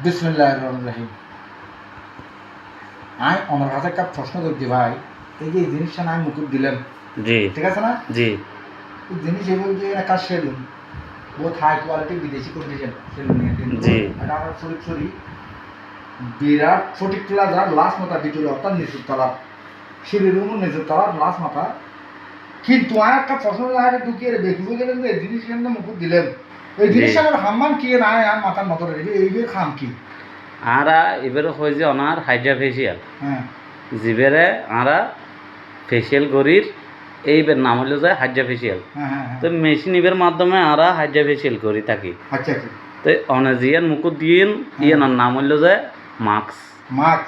বিসমিল্লাহির রহমানির রহিম। আমি আমার কাছে একটা প্রশ্ন করছি ভাই, এই যে জিনিসটা আমি মুকুট দিলাম, জি ঠিক আছে না? জি এই জিনিস এগুলো যে একটা সেলুন, বহুত হাই কোয়ালিটি বিদেশি কন্ডিশন সেলুন কিন্তু জি। এটা আমার সরি বিরাট ফটিক প্লাজার লাস্ট মাথা ভিতরে অর্থাৎ নিচুর তলা সিঁড়ি রুম নিচুর তলার লাস্ট মাথা। কিন্তু আর একটা প্রশ্ন লাগে ঢুকিয়ে বেকুবে গেলেন যে এই জিনিস কেন মুকুট দিলেন, এই জিনিসটার হাম্মান কি না আর মাথার মতো রেখে এইগুলো খাম কি? আরা এবারে হয়েছে ওনার হাইড্রা ফেসিয়াল হ্যাঁ জিবেরে আরা ফেসিয়াল করির এইবার নাম হলো যায় হাইড্রা ফেসিয়াল। হ্যাঁ হ্যাঁ তো মেশিন ইবের মাধ্যমে আরা হাইড্রা ফেসিয়াল করি থাকি। আচ্ছা আচ্ছা তো অনাজিয়ান মুকুট দিন ইয়ানোর নাম হলো যায় মাস্ক। মাস্ক।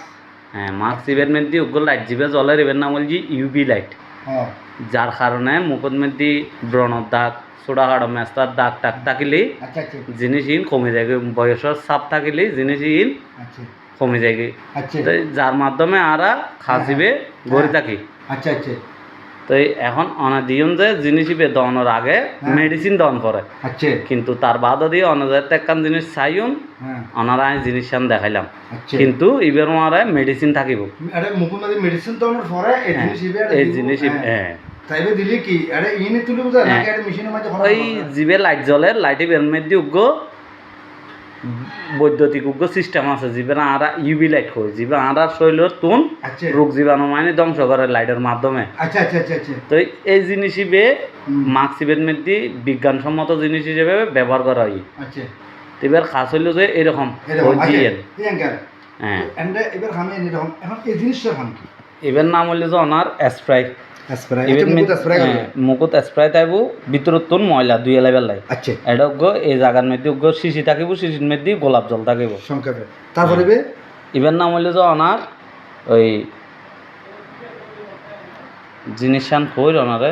হ্যাঁ মাস্ক ইবের মধ্যে ওগুলো লাইট জিবে জলের এবার নাম হল যে ইউবি লাইট, হ্যাঁ যার কারণে মুকুট মধ্যে ব্রণর দাগ ছোটাখাটো মেস্তার দাগ টাক থাকিলেই আচ্ছা আচ্ছা জিনিস ইন কমে যায়, বয়সের চাপ থাকিলেই জিনিস ইন আচ্ছা কমে যায়। আচ্ছা তো যার মাধ্যমে আরা খাসিবে গড়ে থাকি। আচ্ছা আচ্ছা তো এখন অনাদিয়ন যে জিনিস দেওয়ানোর আগে হ্যাঁ। মেডিসিন দেওয়ান করে, আচ্ছা কিন্তু তার বাদও দিয়ে অনাজার একখান জিনিস চাইন হ্যাঁ অনারা আমি জিনিস দেখাইলাম, আচ্ছা কিন্তু ইবের মারে মেডিসিন থাকিব। আরে মুকুন্দি মেডিসিন তো আমার পরে এই হ্যাঁ, জিনিস ইবে এই জিনিস হ্যাঁ তাইবে দিলি কি আরে ইনে তুলি বুঝা নাকি আরে মেশিনের মধ্যে ওই জিবে লাইট জ্বলে লাইটে বের মধ্যে উগ্র বৈদ্যুতিক উগ্র সিস্টেম আছে জিবে আরা ইউবি লাইট হয় জিবে আরার শৈলের তুন আচ্ছা রোগ জীবাণু মানে ধ্বংস করে লাইটের মাধ্যমে। আচ্ছা আচ্ছা আচ্ছা আচ্ছা তো এই জিনিস হিসেবে মাস্ক ইবের মধ্যে বিজ্ঞানসম্মত জিনিস হিসেবে ব্যবহার করা হয়। আচ্ছা এবার খাস হইল যে এরকম জিএন। হ্যাঁ এন্ড এবার আমি এরকম এখন এই জিনিসটা খাম কি? এবার নাম হইল যে ওনার স্প্রাই। স্প্রে এবার মুকুট স্প্রে করে মুকুট স্প্রাই তাইব ভিতর তুন ময়লা দুই এলাইবার লাই। আচ্ছা এটা এই জায়গার মধ্যে শিশি থাকিব, শিশির মধ্যে গোলাপ জল থাকিব সংক্ষেপে তারপরে বে এবার নাম হইল যে ওনার ওই জিনিস কইর ওনারে